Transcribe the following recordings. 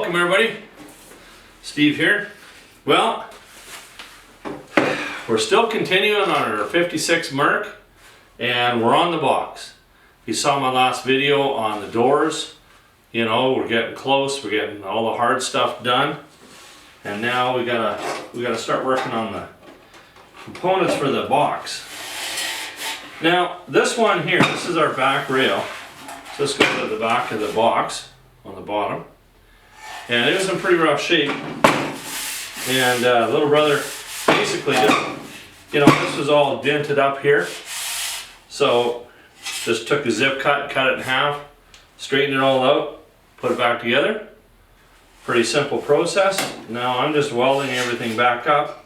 Welcome everybody, Steve here. Well, we're still continuing on our 56 Merc and we're on the box. You saw my last video on the doors. You know, we're getting close, we're getting all the hard stuff done. And now we gotta start working on the components for the box. Now, this one here, this is our back rail. So this goes to the back of the box on the bottom. And it was in pretty rough shape. And little brother basically just, you know, this was all dented up here. So just took a zip cut, cut it in half, straightened it all out, put it back together. Pretty simple process. Now I'm just welding everything back up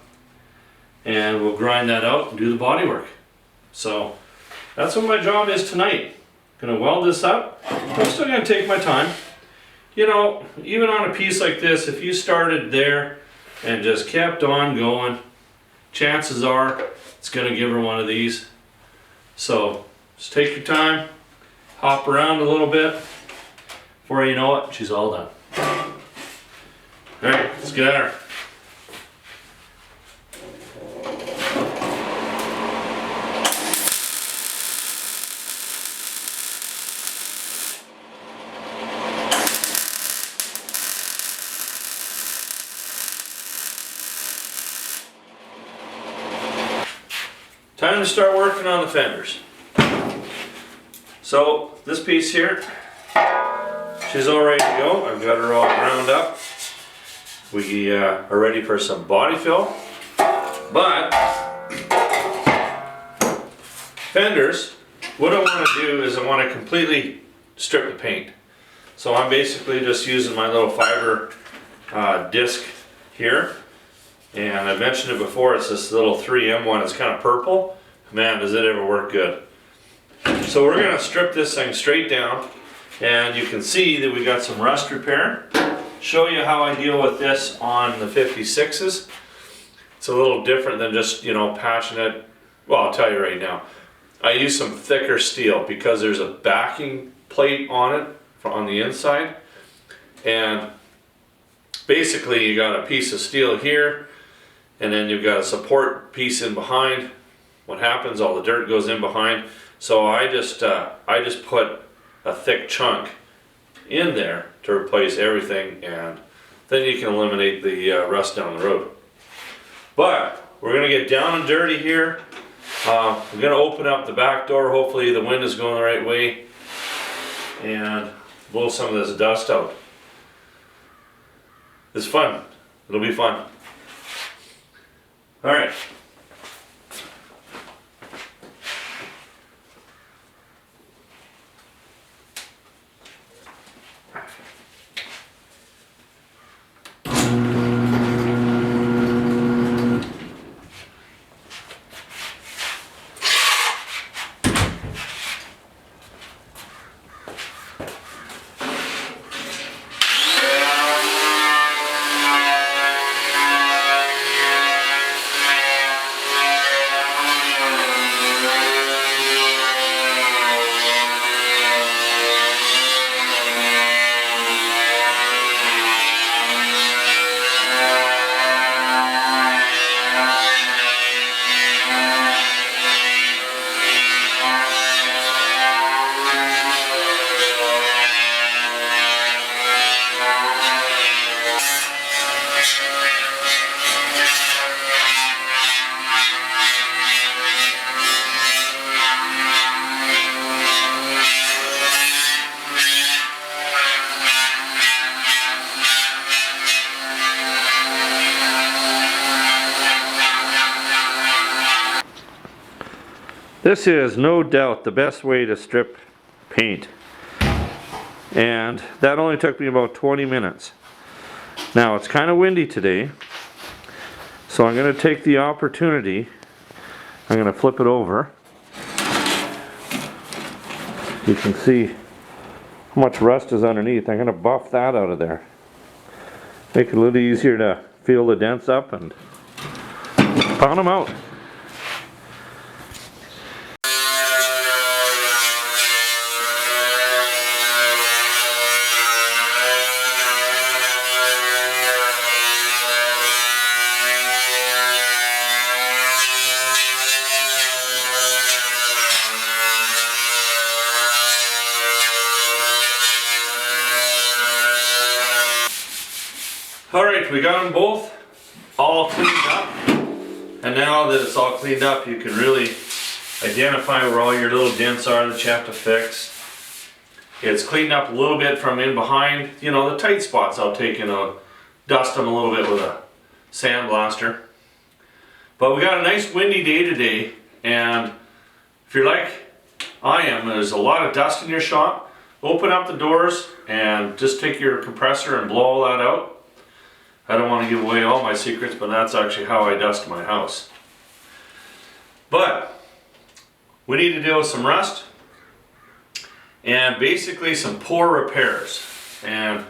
and we'll grind that out and do the body work. So that's what my job is tonight. Gonna weld this up. I'm still gonna take my time. You know, even on a piece like this, if you started there and just kept on going, chances are it's gonna give her one of these. So just take your time, hop around a little bit. Before you know it, she's all done. All right, let's get at her. Time to start working on the fenders. So this piece here, she's all ready to go. I've got her all ground up. We are ready for some body fill. But fenders, what I want to do is I want to completely strip the paint. So I'm basically just using my little fiber disc here. And I mentioned it before, it's this little 3M one, it's kind of purple. Man, does it ever work good. So we're going to strip this thing straight down, and you can see that we got some rust repair. Show you how I deal with this on the 56s. It's a little different than just, you know, patching it. Well, I'll tell you right now. I use some thicker steel because there's a backing plate on it on the inside. And basically you got a piece of steel here, and then you've got a support piece in behind. What happens, all the dirt goes in behind. So I just put a thick chunk in there to replace everything, and then you can eliminate the rust down the road. But we're gonna get down and dirty here. We're gonna open up the back door. Hopefully the wind is going the right way, and blow some of this dust out. It's fun. It'll be fun. All right. This is no doubt the best way to strip paint, and that only took me about 20 minutes. Now it's kind of windy today, so I'm going to take the opportunity. I'm going to flip it over. You can see how much rust is underneath. I'm going to buff that out of there. Make it a little easier to feel the dents up and pound them out. Alright, we got them both all cleaned up. And now that it's all cleaned up, you can really identify where all your little dents are that you have to fix. It's cleaned up a little bit from in behind, you know, the tight spots. I'll take and I'll dust them a little bit with a sandblaster. But we got a nice windy day today, and if you're like I am, there's a lot of dust in your shop, open up the doors and just take your compressor and blow all that out. I don't want to give away all my secrets, but that's actually how I dust my house. But we need to deal with some rust and basically some poor repairs. And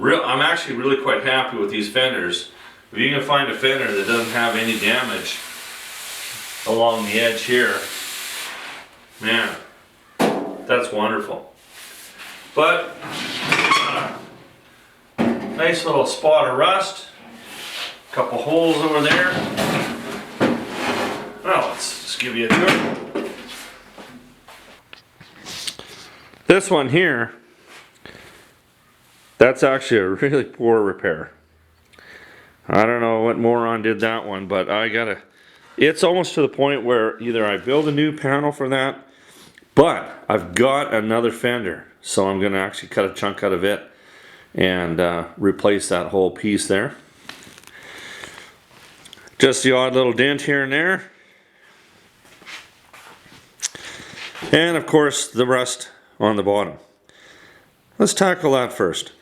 I'm actually really quite happy with these fenders. If you can find a fender that doesn't have any damage along the edge here, man, that's wonderful. But nice little spot of rust, a couple holes over there. Well, let's just give you a tour. This one here, that's actually a really poor repair. I don't know what moron did that one, but it's almost to the point where either I build a new panel for that, but I've got another fender, so I'm going to actually cut a chunk out of it and replace that whole piece there. Just the odd little dent here and there. And of course the rust on the bottom. Let's tackle that first.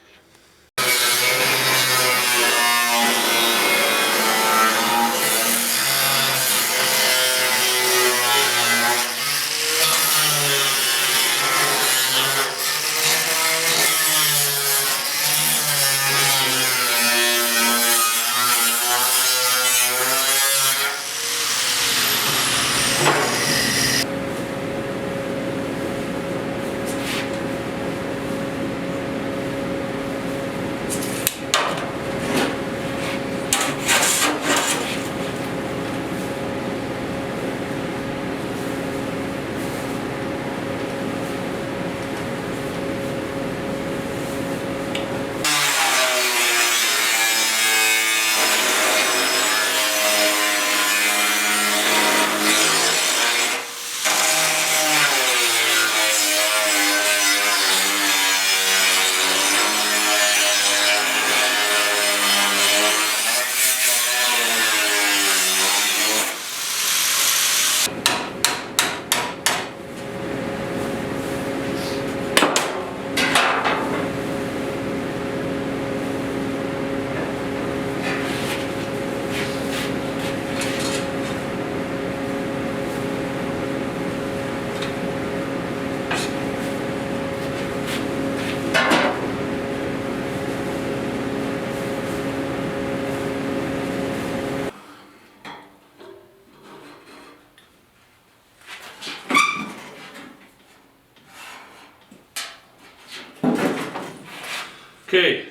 Okay,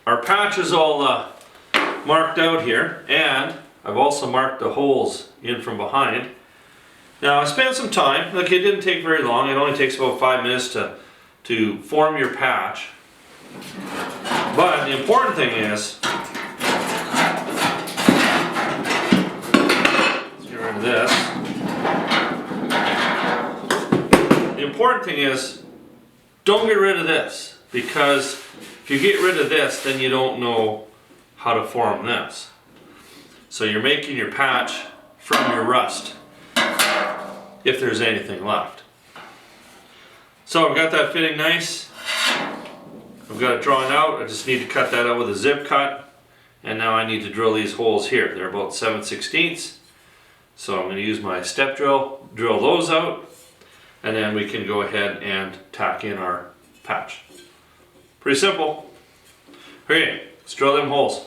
our patch is all marked out here, and I've also marked the holes in from behind. Now I spent some time, like it didn't take very long, it only takes about 5 minutes to form your patch. But the important thing is, let's get rid of this. The important thing is, don't get rid of this, because if you get rid of this, then you don't know how to form this. So you're making your patch from your rust, if there's anything left. So I've got that fitting nice. I've got it drawn out. I just need to cut that out with a zip cut. And now I need to drill these holes here. They're about 7/16. So I'm going to use my step drill, drill those out, and then we can go ahead and tack in our patch. Pretty simple. Okay, let's drill them holes.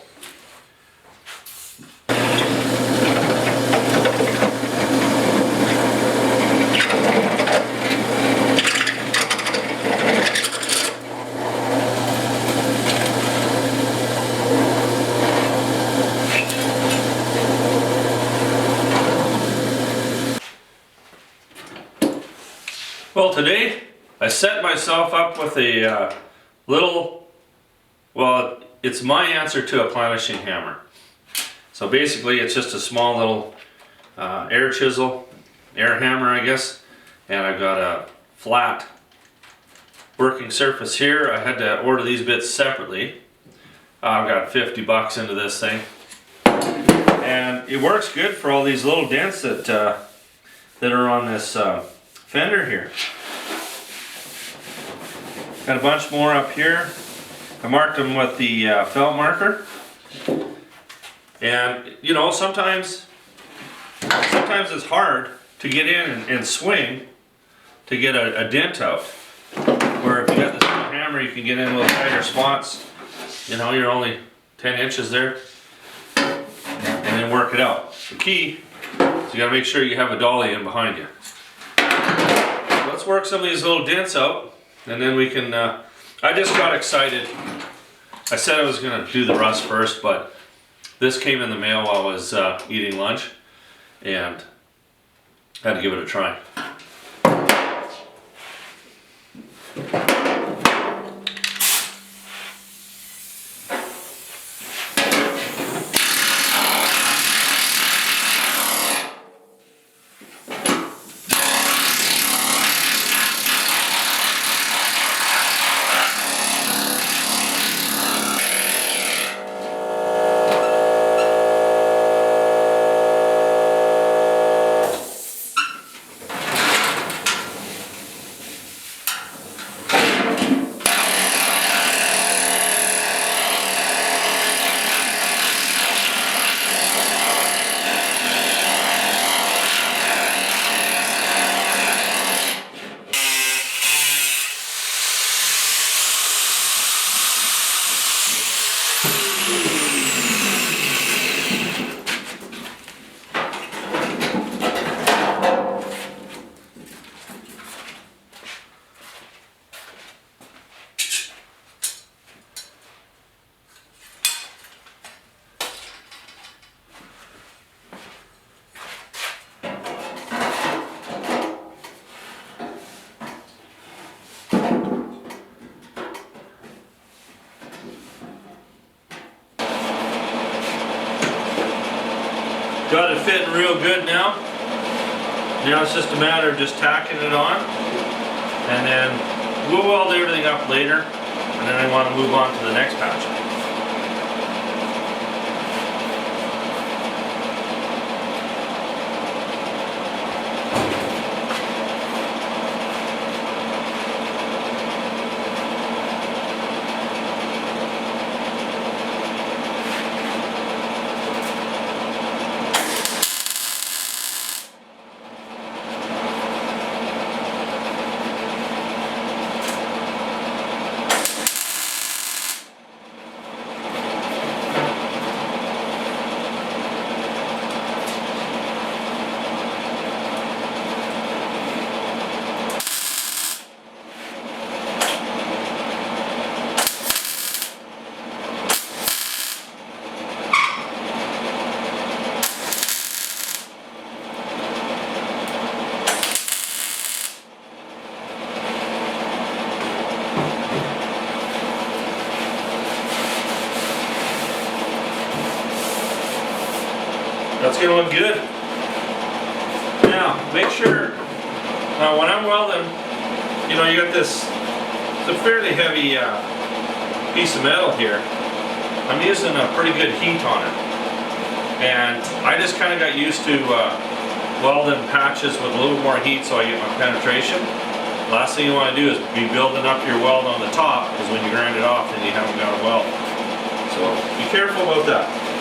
Well, today I set myself up with a little, well, it's my answer to a planishing hammer. So basically it's just a small little air chisel, air hammer I guess, and I've got a flat working surface here. I had to order these bits separately. I've got 50 bucks into this thing. And it works good for all these little dents that are on this fender here. Got a bunch more up here. I marked them with the felt marker. And you know, sometimes it's hard to get in and swing to get a dent out. Where if you got this little hammer, you can get in a little tighter spots. You know, you're only 10 inches there. And then work it out. The key is you gotta make sure you have a dolly in behind you. Let's work some of these little dents out, and then we can, I just got excited. I said I was gonna do the rust first, but this came in the mail while I was eating lunch, and I had to give it a try. Got it fitting real good now. Now it's just a matter of just tacking it on, and then we'll weld everything up later, and then I want to move on to the next patch. That's gonna look good. Now, make sure, when I'm welding, you know, you got this, it's a fairly heavy piece of metal here. I'm using a pretty good heat on it. And I just kind of got used to welding patches with a little more heat so I get my penetration. Last thing you want to do is be building up your weld on the top, because when you grind it off, then you haven't got a weld. So be careful about that.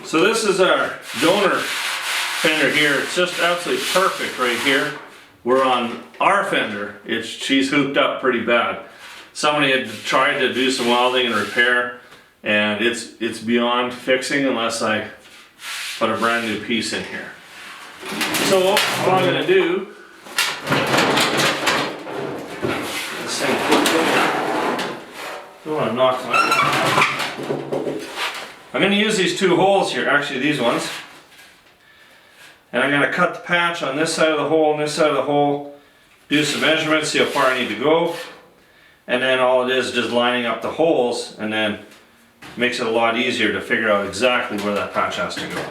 So this is our donor fender here. It's just absolutely perfect right here. We're on our fender. She's hooped up pretty bad. Somebody had tried to do some welding and repair, and it's beyond fixing unless I put a brand new piece in here. So what I'm going to do, this thing quickly. Don't want to knock that. I'm going to use these two holes here, actually these ones, and I'm going to cut the patch on this side of the hole and this side of the hole, do some measurements, see how far I need to go, and then all it is just lining up the holes, and then makes it a lot easier to figure out exactly where that patch has to go.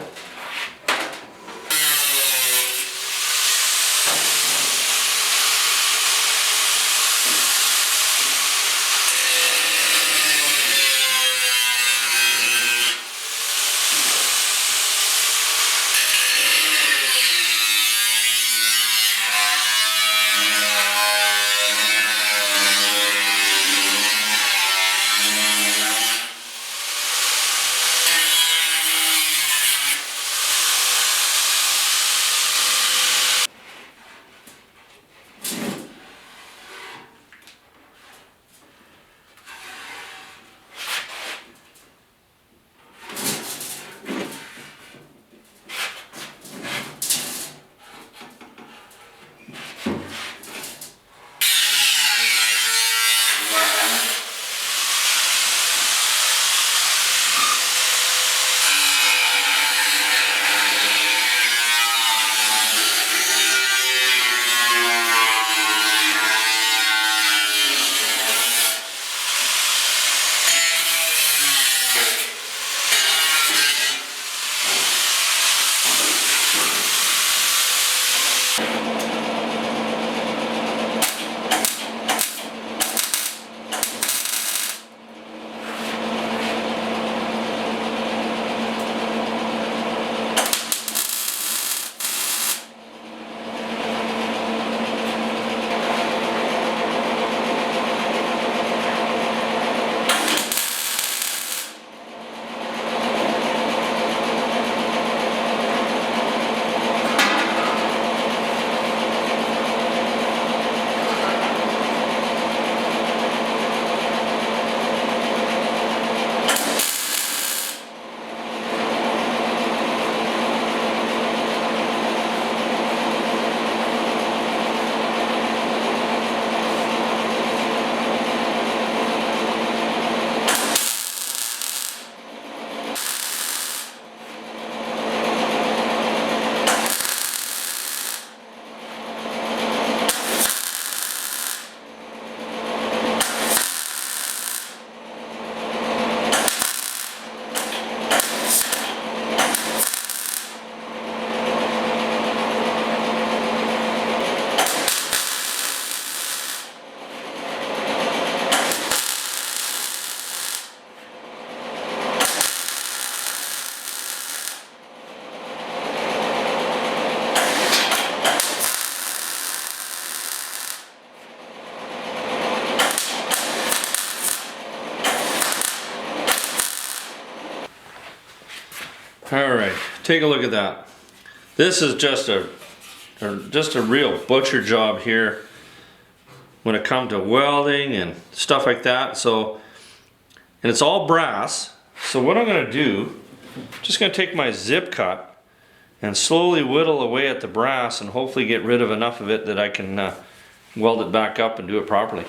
Alright, take a look at that. This is just a real butcher job here when it comes to welding and stuff like that. So, and it's all brass. So what I'm going to do, just going to take my zip cut and slowly whittle away at the brass and hopefully get rid of enough of it that I can weld it back up and do it properly.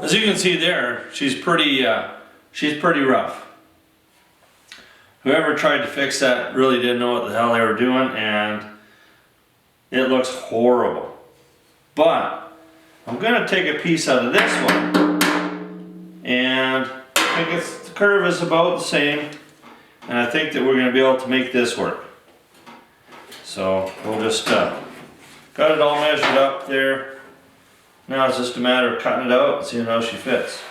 As you can see there, she's pretty rough. Whoever tried to fix that really didn't know what the hell they were doing, and it looks horrible. But I'm gonna take a piece out of this one, and I think the curve is about the same, and I think that we're gonna be able to make this work. So we'll just got it all measured up there. Now it's just a matter of cutting it out and seeing how she fits.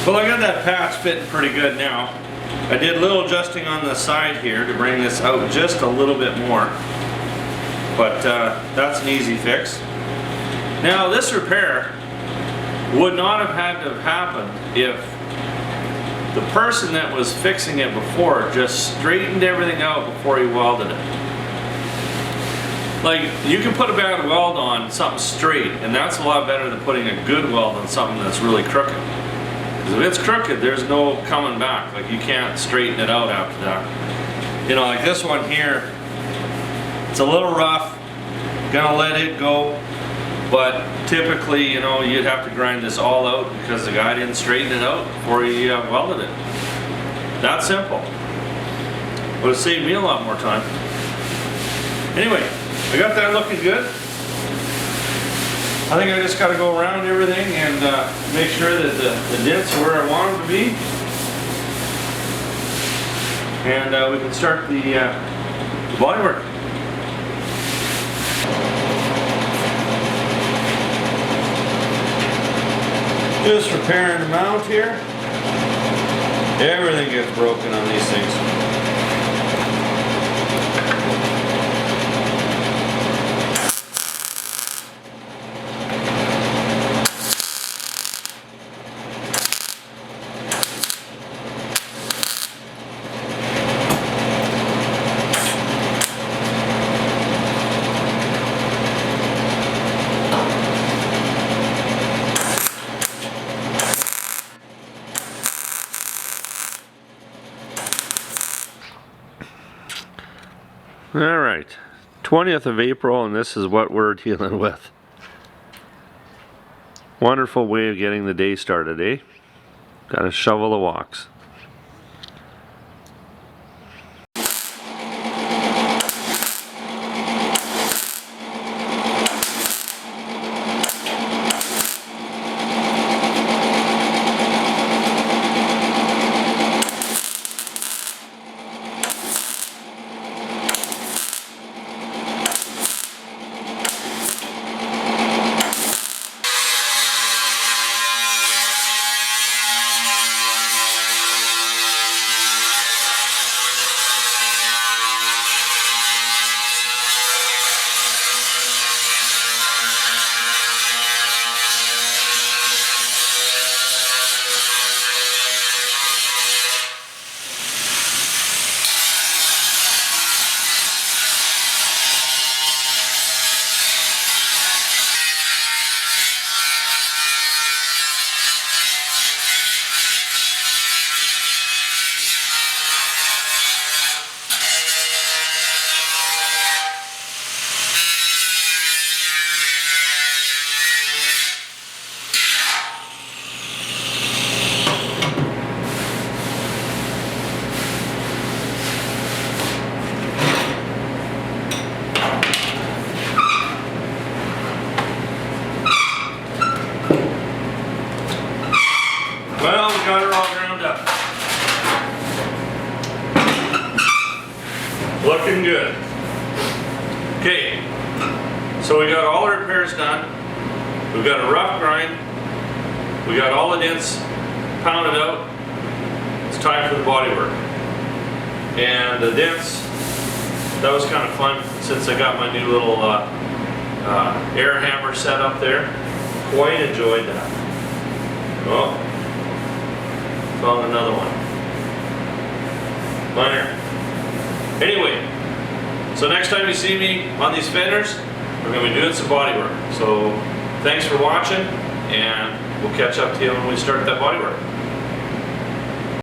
Well, I got that patch fitting pretty good now. I did a little adjusting on the side here to bring this out just a little bit more. But that's an easy fix. Now this repair would not have had to have happened if the person that was fixing it before just straightened everything out before he welded it. Like, you can put a bad weld on something straight, and that's a lot better than putting a good weld on something that's really crooked. Because if it's crooked, there's no coming back. Like, you can't straighten it out after that. You know, like this one here, it's a little rough, gonna let it go, but typically, you know, you'd have to grind this all out because the guy didn't straighten it out before he welded it. That simple. Would have saved me a lot more time. Anyway, I got that looking good. I think I just got to go around everything and make sure that the dents are where I want them to be. And we can start the body work. Just repairing the mount here. Everything gets broken on these things. Alright, 20th of April, and this is what we're dealing with. Wonderful way of getting the day started, eh? Gotta shovel the walks. Well, we got her all ground up. Looking good. Okay, so we got all our repairs done. We've got a rough grind. We got all the dents pounded out. It's time for the body work. And the dents, that was kind of fun since I got my new little air hammer set up there. Quite enjoyed that. Oh, found another one. Minor. Anyway, so next time you see me on these fenders, we're going to be doing some body work. So thanks for watching, and we'll catch up to you when we start that body work.